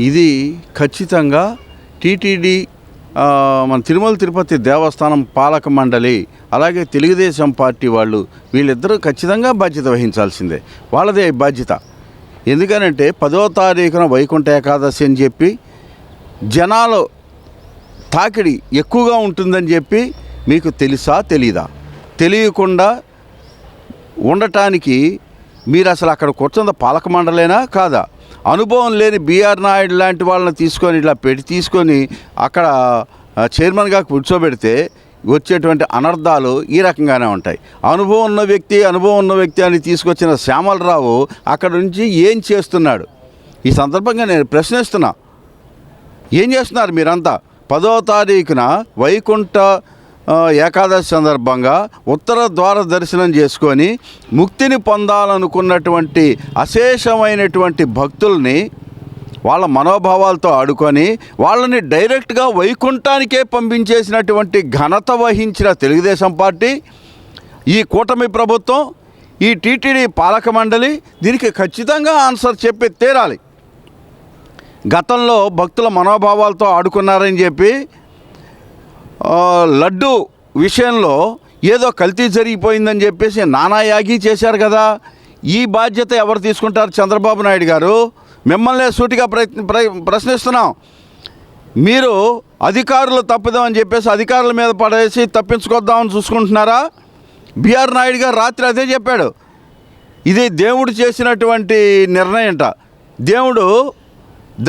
ఇది ఖచ్చితంగా టీటీడీ మన తిరుమల తిరుపతి దేవస్థానం పాలక మండలి అలాగే తెలుగుదేశం పార్టీ వాళ్ళు వీళ్ళిద్దరూ ఖచ్చితంగా బాధ్యత వహించాల్సిందే. వాళ్ళదే బాధ్యత. ఎందుకనంటే 10వ తారీఖున వైకుంఠ ఏకాదశి అని చెప్పి జనాలు తాకిడి ఎక్కువగా ఉంటుందని చెప్పి మీకు తెలుసా తెలీదా? తెలియకుండా ఉండటానికి మీరు అసలు అక్కడ కూర్చున్న పాలక మండలేనా కాదా? అనుభవం లేని బిఆర్ నాయుడు లాంటి వాళ్ళని తీసుకొని ఇలా తీసుకొని అక్కడ చైర్మన్గా కూర్చోబెడితే వచ్చేటువంటి అనర్థాలు ఈ రకంగానే ఉంటాయి. అనుభవం ఉన్న వ్యక్తి అని తీసుకొచ్చిన శ్యామలరావు అక్కడ నుంచి ఏం చేస్తున్నాడు? ఈ సందర్భంగా నేను ప్రశ్నిస్తున్నా, ఏం చేస్తున్నారు మీరంతా? 10వ తారీఖున వైకుంఠ ఏకాదశి సందర్భంగా ఉత్తర ద్వార దర్శనం చేసుకొని ముక్తిని పొందాలనుకున్నటువంటి అశేషమైనటువంటి భక్తుల్ని వాళ్ళ మనోభావాలతో ఆడుకొని వాళ్ళని డైరెక్ట్గా వైకుంఠానికే పంపించేసినటువంటి ఘనత వహించిన తెలుగుదేశం పార్టీ, ఈ కూటమి ప్రభుత్వం, ఈ టీటీడీ పాలక మండలి దీనికి ఖచ్చితంగా ఆన్సర్ చెప్పి తీరాలి. గతంలో భక్తుల మనోభావాలతో ఆడుకున్నారని చెప్పి లడ్డు విషయంలో ఏదో కల్తీ జరిగిపోయిందని చెప్పేసి నానాయాగి చేశారు కదా. ఈ బాధ్యత ఎవరు తీసుకుంటారు? చంద్రబాబు నాయుడు గారు. మిమ్మల్ని సూటిగా ప్రశ్నిస్తున్నాం. మీరు అధికారులు తప్పుదామని చెప్పేసి అధికారుల మీద పడేసి తప్పించుకొద్దామని చూసుకుంటున్నారా? బిఆర్ నాయుడు గారు రాత్రి అదే చెప్పాడు. ఇది దేవుడు చేసినటువంటి నిర్ణయంట. దేవుడు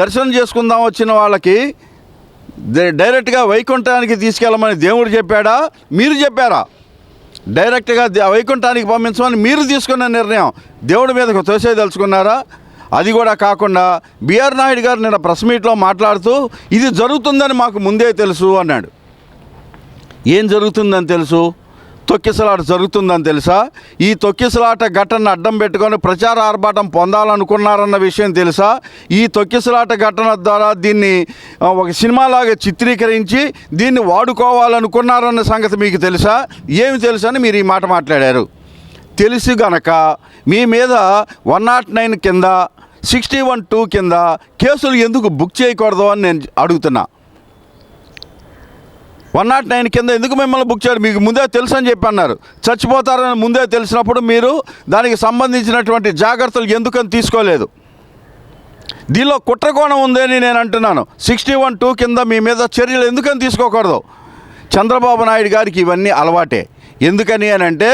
దర్శనం చేసుకుందాం వచ్చిన వాళ్ళకి డైరెక్ట్గా వైకుంఠానికి తీసుకెళ్ళమని దేవుడు చెప్పాడా? మీరు చెప్పారా? డైరెక్ట్గా వైకుంఠానికి పంపించమని మీరు తీసుకున్న నిర్ణయం దేవుడి మీదకు తోసేదలుచుకున్నారా? అది కూడా కాకుండా బిఆర్ నాయుడు గారు నిన్న ప్రెస్ మీట్లో మాట్లాడుతూ ఇది జరుగుతుందని మాకు ముందే తెలుసు అన్నాడు. ఏం జరుగుతుందని తెలుసు? తొక్కిసలాట జరుగుతుందని తెలుసా? ఈ తొక్కిసలాట ఘటనను అడ్డం పెట్టుకొని ప్రచార ఆర్భాటం పొందాలనుకున్నారన్న విషయం తెలుసా? ఈ తొక్కిసలాట ఘటన ద్వారా దీన్ని ఒక సినిమాలాగా చిత్రీకరించి దీన్ని వాడుకోవాలనుకున్నారన్న సంగతి మీకు తెలుసా? ఏమి తెలుసా అని మీరు ఈ మాట మాట్లాడారు. తెలిసి గనక మీ మీద 109 కింద 61(2) కింద కేసులు ఎందుకు బుక్ చేయకూడదు అని నేను అడుగుతున్నా. 109 కింద ఎందుకు మిమ్మల్ని బుక్ చేయరు? మీకు ముందే తెలుసు అని చెప్పి అన్నారు. చచ్చిపోతారని ముందే తెలిసినప్పుడు మీరు దానికి సంబంధించినటువంటి జాగ్రత్తలు ఎందుకని తీసుకోలేదు? దీనిలో కుట్రకోణం ఉందని నేను అంటున్నాను. 61(2) కింద మీ మీద చర్యలు ఎందుకని తీసుకోకూడదు? చంద్రబాబు నాయుడు గారికి ఇవన్నీ అలవాటే. ఎందుకని అని అంటే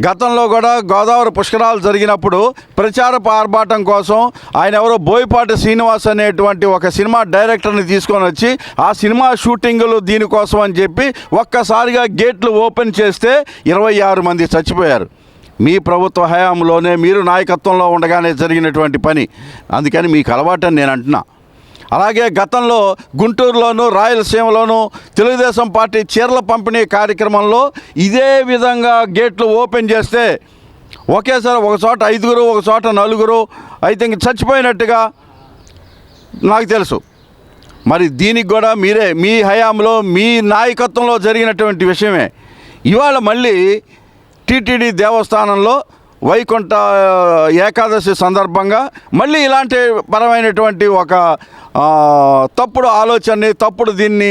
గతంలో కూడా గోదావరి పుష్కరాలు జరిగినప్పుడు ప్రచారపు ఆర్భాటం కోసం ఆయన ఎవరో బోయపాటి శ్రీనివాస్ అనేటువంటి ఒక సినిమా డైరెక్టర్ని తీసుకొని వచ్చి ఆ సినిమా షూటింగులు దీనికోసం అని చెప్పి ఒక్కసారిగా గేట్లు ఓపెన్ చేస్తే 26 మంది చచ్చిపోయారు. మీ ప్రభుత్వ హయాంలోనే మీరు నాయకత్వంలో ఉండగానే జరిగినటువంటి పని. అందుకని మీకు అలవాటని నేను అంటున్నా. అలాగే గతంలో గుంటూరులోను రాయలసీమలోను తెలుగుదేశం పార్టీ చీరల పంపిణీ కార్యక్రమంలో ఇదే విధంగా గేట్లు ఓపెన్ చేస్తే ఒకేసారి ఒక చోట 5 ఒక చోట 4 అయితే ఇంక చచ్చిపోయినట్టుగా నాకు తెలుసు. మరి దీనికి కూడా మీరే మీ హయాంలో మీ నాయకత్వంలో జరిగినటువంటి విషయమే. ఇవాళ మళ్ళీ టీటీడీ దేవస్థానంలో వైకుంఠ ఏకాదశి సందర్భంగా మళ్ళీ ఇలాంటి పరమైనటువంటి ఒక తప్పుడు ఆలోచనని దీన్ని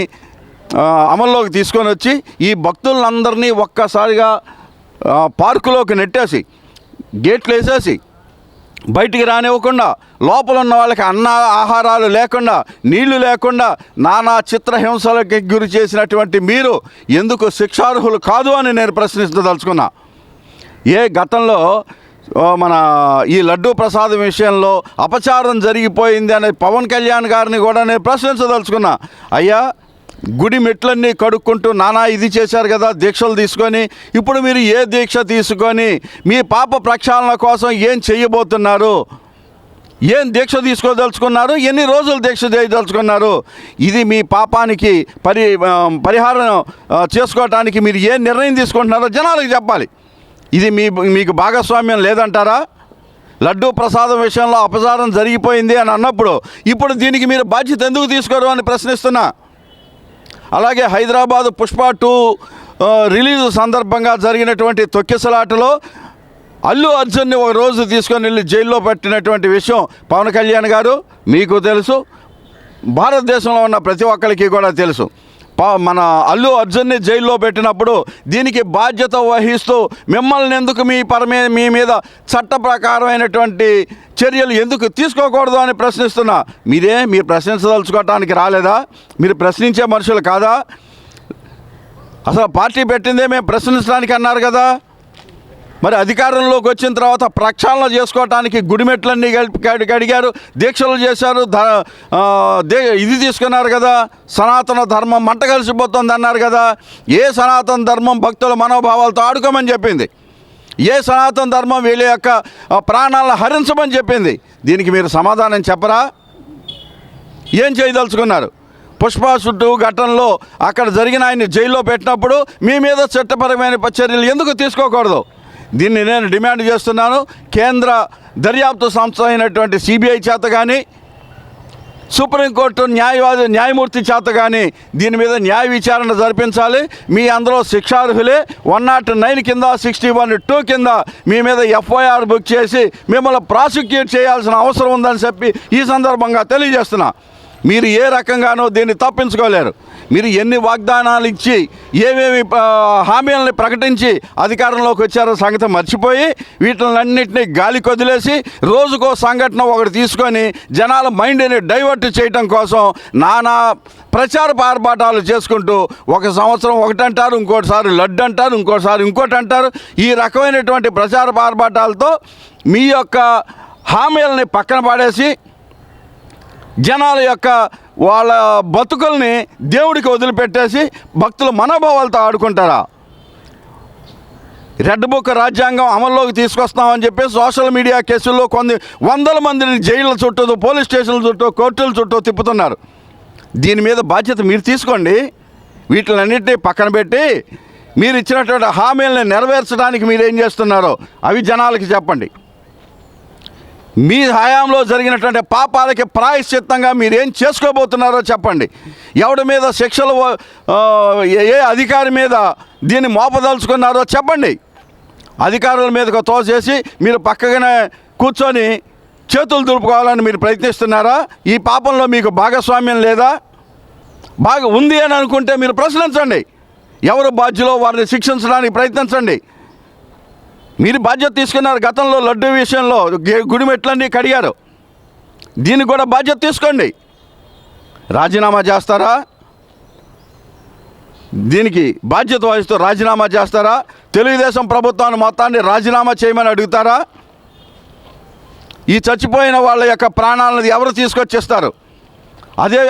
అమల్లోకి తీసుకొని వచ్చి ఈ భక్తులందరినీ ఒక్కసారిగా పార్కులోకి నెట్టేసి గేట్లు వేసేసి బయటికి రానివ్వకుండా లోపల ఉన్న వాళ్ళకి ఆహారాలు లేకుండా నీళ్లు లేకుండా నానా చిత్రహింసలకి గురి చేసినటువంటి మీరు ఎందుకు శిక్షార్హులు కాదు అని నేను ప్రశ్నించదలుచుకున్నా. గతంలో మన ఈ లడ్డూ ప్రసాదం విషయంలో అపచారం జరిగిపోయింది అనే పవన్ కళ్యాణ్ గారిని కూడా నేను ప్రశ్నించదలుచుకున్నా. అయ్యా, గుడి మెట్లన్నీ కడుక్కుంటూ నానా ఇది చేశారు కదా దీక్షలు తీసుకొని. ఇప్పుడు మీరు ఏ దీక్ష తీసుకొని మీ పాప ప్రక్షాళన కోసం ఏం చేయబోతున్నారు? ఏం దీక్ష తీసుకోదలుచుకున్నారు? ఎన్ని రోజులు దీక్ష చేయదలుచుకున్నారు? ఇది మీ పాపానికి పరిహారం చేసుకోవటానికి మీరు ఏ నిర్ణయం తీసుకుంటున్నారో జనాలకు చెప్పాలి. ఇది మీకు భాగస్వామ్యం లేదంటారా? లడ్డూ ప్రసాదం విషయంలో అపచారం జరిగిపోయింది అని అన్నప్పుడు ఇప్పుడు దీనికి మీరు బాధ్యత ఎందుకు తీసుకోరు అని ప్రశ్నిస్తున్నా. అలాగే హైదరాబాదు పుష్ప 2 రిలీజ్ సందర్భంగా జరిగినటువంటి తొక్కిసలాటలో అల్లు అర్జున్ని ఒక రోజు తీసుకొని వెళ్ళి జైల్లో పెట్టినటువంటి విషయం పవన్ కళ్యాణ్ గారు మీకు తెలుసు, భారతదేశంలో ఉన్న ప్రతి ఒక్కరికి కూడా తెలుసు. మన అల్లు అర్జున్ని జైల్లో పెట్టినప్పుడు దీనికి బాధ్యత వహిస్తూ మిమ్మల్ని ఎందుకు మీ మీద చట్ట ప్రకారమైనటువంటి చర్యలు ఎందుకు తీసుకోకూడదు అని ప్రశ్నిస్తున్నా. మీరు ప్రశ్నించదలుచుకోవటానికి రాలేదా? మీరు ప్రశ్నించే మనుషులు కాదా? అసలు పార్టీ పెట్టిందే మేము ప్రశ్నించడానికి అన్నారు కదా. మరి అధికారంలోకి వచ్చిన తర్వాత ప్రక్షాళన చేసుకోవటానికి గుడిమెట్లన్నీ కడిగారు, దీక్షలు చేశారు, ఇది తీసుకున్నారు కదా. సనాతన ధర్మం మంట కలిసిపోతుంది అన్నారు కదా. ఏ సనాతన ధర్మం భక్తుల మనోభావాలతో ఆడుకోమని చెప్పింది? ఏ సనాతన ధర్మం వీళ్ళ యొక్క ప్రాణాలను హరించమని చెప్పింది? దీనికి మీరు సమాధానం చెప్పరా? ఏం చేయదలుచుకున్నారు? పుష్ప చుట్టూ ఘటనలో అక్కడ జరిగిన ఆయన్ని జైల్లో పెట్టినప్పుడు మీ మీద చట్టపరమైన చర్యలు ఎందుకు తీసుకోకూడదు? దీన్ని నేను డిమాండ్ చేస్తున్నాను. కేంద్ర దర్యాప్తు సంస్థ అయినటువంటి సిబిఐ చేత కానీ, సుప్రీంకోర్టు న్యాయమూర్తి చేత కానీ దీని మీద న్యాయ విచారణ జరిపించాలి. మీ అందరూ శిక్షార్హులే. 109 కింద 61(2) కింద మీ మీద ఎఫ్ఐఆర్ బుక్ చేసి మిమ్మల్ని ప్రాసిక్యూట్ చేయాల్సిన అవసరం ఉందని చెప్పి ఈ సందర్భంగా తెలియజేస్తున్నా. మీరు ఏ రకంగానూ దీన్ని తప్పించుకోలేరు. మీరు ఎన్ని వాగ్దానాలు ఇచ్చి ఏమేమి హామీలను ప్రకటించి అధికారంలోకి వచ్చారో సంగతి మర్చిపోయి వీటిలన్నింటినీ గాలి కొదిలేసి రోజుకో సంఘటన ఒకటి తీసుకొని జనాల మైండ్ని డైవర్ట్ చేయడం కోసం నానా ప్రచార పార్బాటాలు చేసుకుంటూ ఒక సంవత్సరం ఒకటి అంటారు, ఇంకోటిసారి లడ్డు అంటారు, ఇంకోటిసారి ఇంకోటి అంటారు. ఈ రకమైనటువంటి ప్రచార పార్బాటాలతో మీ యొక్క హామీలని పక్కన పడేసి జనాల యొక్క వాళ్ళ బతుకుల్ని దేవుడికి వదిలిపెట్టేసి భక్తుల మనోభావాలతో ఆడుకుంటారా? రెడ్ బుక్ రాజ్యాంగం అమల్లోకి తీసుకొస్తామని చెప్పి సోషల్ మీడియా కేసుల్లో కొన్ని వందల మందిని జైళ్ళ చుట్టూ, పోలీస్ స్టేషన్ల చుట్టూ, కోర్టుల చుట్టూ తిప్పుతున్నారు. దీని మీద బాధ్యత మీరు తీసుకోండి. వీటిలన్నింటినీ పక్కన పెట్టి మీరు ఇచ్చినటువంటి హామీలను నెరవేర్చడానికి మీరేం చేస్తున్నారో అవి జనాలకి చెప్పండి. మీ హయాంలో జరిగినటువంటి పాపాలకి ప్రాయశ్చిత్తంగా మీరేం చేసుకోబోతున్నారో చెప్పండి. ఎవడి మీద శిక్షలు ఏ అధికారి మీద దీన్ని మోపదలుచుకున్నారో చెప్పండి. అధికారుల మీదకు తోసేసి మీరు పక్కగానే కూర్చొని చేతులు దులుపుకోవాలని మీరు ప్రయత్నిస్తున్నారా? ఈ పాపంలో మీకు భాగస్వామ్యం లేదా? బాగా ఉంది అని అనుకుంటే మీరు ప్రశ్నించండి. ఎవరు బాధ్యులో వారిని శిక్షించడానికి ప్రయత్నించండి. మీరు బాధ్యత తీసుకున్నారు. గతంలో లడ్డు విషయంలో గుడిమెట్లన్నీ కడిగారు. దీనికి కూడా బాధ్యత తీసుకోండి. రాజీనామా చేస్తారా? దీనికి బాధ్యత వహిస్తూ రాజీనామా చేస్తారా? తెలుగుదేశం ప్రభుత్వాన్ని మొత్తాన్ని రాజీనామా చేయమని అడుగుతారా? ఈ చచ్చిపోయిన వాళ్ళ యొక్క ప్రాణాలను ఎవరు తీసుకొచ్చేస్తారు?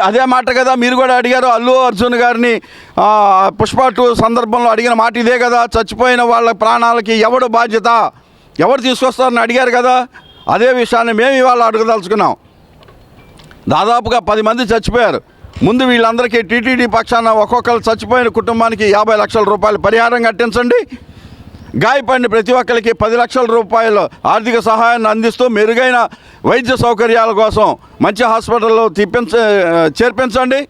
అదే మాట కదా మీరు కూడా అడిగారు. అల్లు అర్జున్ గారిని పుష్ప 2 సందర్భంలో అడిగిన మాట ఇదే కదా. చచ్చిపోయిన వాళ్ళ ప్రాణాలకి ఎవడు బాధ్యత, ఎవరు తీసుకొస్తారని అడిగారు కదా. అదే విషయాన్ని మేము ఇవాళ అడగదలుచుకున్నాం. దాదాపుగా 10 మంది చచ్చిపోయారు. ముందు వీళ్ళందరికీ టీటీడీ పక్షాన ఒక్కొక్కరు చచ్చిపోయిన కుటుంబానికి 50 లక్షల రూపాయలు పరిహారం కట్టించండి. గాయపడిన ప్రతి ఒక్కరికి 10 లక్షల రూపాయలు ఆర్థిక సహాయాన్ని అందిస్తూ మెరుగైన వైద్య సౌకర్యాల కోసం మంచి హాస్పిటల్లో చేర్పించండి.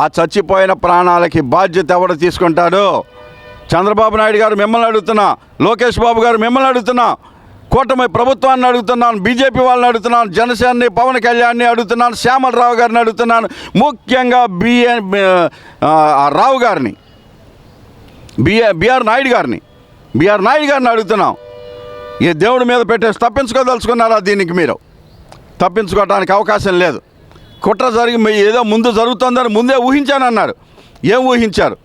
ఆ చచ్చిపోయిన ప్రాణాలకి బాధ్యత ఎవరు తీసుకుంటాడు? చంద్రబాబు నాయుడు గారు మిమ్మల్ని అడుగుతున్నా, లోకేష్ బాబు గారు మిమ్మల్ని అడుగుతున్నా, కూటమి ప్రభుత్వాన్ని అడుగుతున్నాను, బీజేపీ వాళ్ళని అడుగుతున్నాను, జనసేనని పవన్ కళ్యాణ్ని అడుగుతున్నాను, శ్యామలరావు గారిని అడుగుతున్నాను, ముఖ్యంగా రావు గారిని, బిఆర్ నాయుడు గారిని అడుగుతున్నాం. ఈ దేవుడి మీద పెట్టేసి తప్పించుకోదలుచుకున్నారా? దీనికి మీరు తప్పించుకోవడానికి అవకాశం లేదు. కుట్ర జరిగి ఏదో ముందు జరుగుతుందని ముందే ఊహించానన్నారు. ఏం ఊహించారు?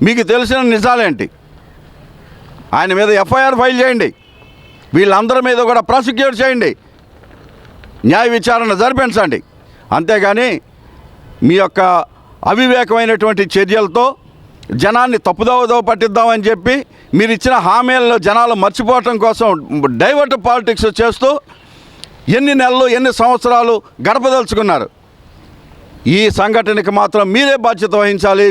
మీకు తెలిసిన నిజాలేంటి? ఆయన మీద ఎఫ్ఐఆర్ ఫైల్ చేయండి. వీళ్ళందరి మీద కూడా ప్రాసిక్యూట్ చేయండి. న్యాయ విచారణ జరిపించండి. అంతేగాని మీ యొక్క అవివేకమైనటువంటి చర్యలతో జనాన్ని తప్పుదోవ పట్టిద్దామని చెప్పి మీరు ఇచ్చిన హామీలను జనాలు మర్చిపోవటం కోసం డైవర్ట్ పాలిటిక్స్ చేస్తూ ఎన్ని నెలలు ఎన్ని సంవత్సరాలు గడపదలుచుకున్నారు. ఈ సంఘటనకి మాత్రం మీరే బాధ్యత వహించాలి.